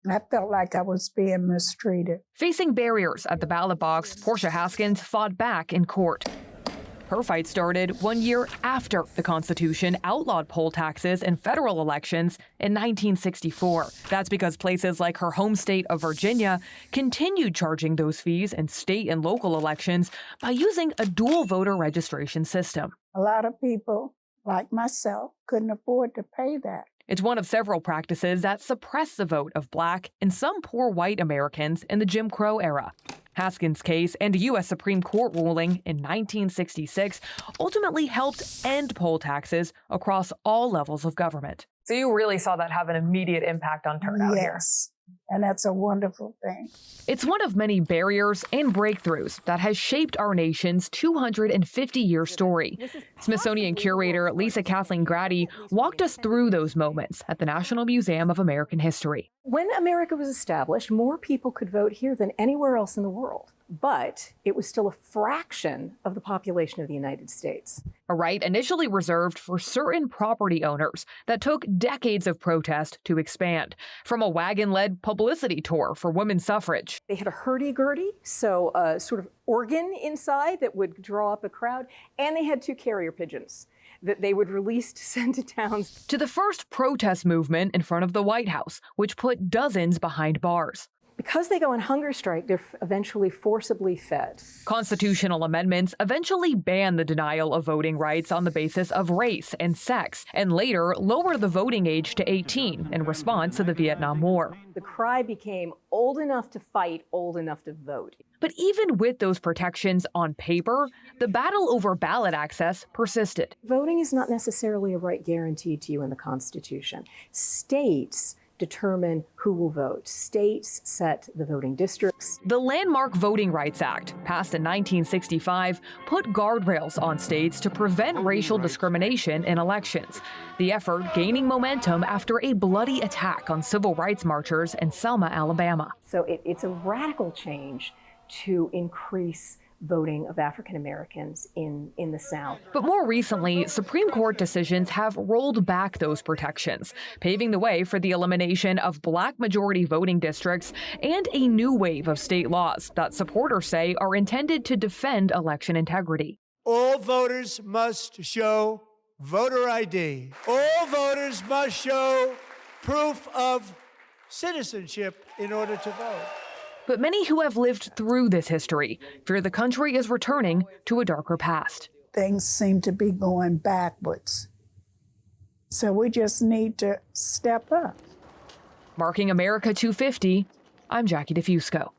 I felt like I was being mistreated. Facing barriers at the ballot box, Portia Haskins fought back in court. Her fight started 1 year after the Constitution outlawed poll taxes in federal elections in 1964. That's because places like her home state of Virginia continued charging those fees in state and local elections by using a dual voter registration system. A lot of people, like myself, couldn't afford to pay that. It's one of several practices that suppress the vote of Black and some poor white Americans in the Jim Crow era. Haskins' case and a U.S. Supreme Court ruling in 1966 ultimately helped end poll taxes across all levels of government. So you really saw that have an immediate impact on turnout here. Yes, and that's a wonderful thing. It's one of many barriers and breakthroughs that has shaped our nation's 250-year story. Smithsonian curator Lisa Kathleen Grady walked us through those moments at the National Museum of American History. When America was established, more people could vote here than anywhere else in the world. But it was still a fraction of the population of the United States. A right initially reserved for certain property owners that took decades of protest to expand, from a wagon-led publicity tour for women's suffrage. They had a hurdy-gurdy, so a sort of organ inside that would draw up a crowd, and they had 2 carrier pigeons that they would release to send to towns. To the first protest movement in front of the White House, which put dozens behind bars. Because they go on hunger strike, they're eventually forcibly fed. Constitutional amendments eventually ban the denial of voting rights on the basis of race and sex, and later lower the voting age to 18 in response to the Vietnam War. The cry became old enough to fight, old enough to vote. But even with those protections on paper, the battle over ballot access persisted. Voting is not necessarily a right guaranteed to you in the Constitution. States determine who will vote. States set the voting districts. The landmark Voting Rights Act, passed in 1965, put guardrails on states to prevent racial discrimination in elections. The effort gaining momentum after a bloody attack on civil rights marchers in Selma, Alabama. So it's a radical change to increase voting of African Americans in the South. But more recently, Supreme Court decisions have rolled back those protections, paving the way for the elimination of Black majority voting districts and a new wave of state laws that supporters say are intended to defend election integrity. All voters must show voter ID. All voters must show proof of citizenship in order to vote. But many who have lived through this history fear the country is returning to a darker past. Things seem to be going backwards. So we just need to step up. Marking America 250, I'm Jackie DeFusco.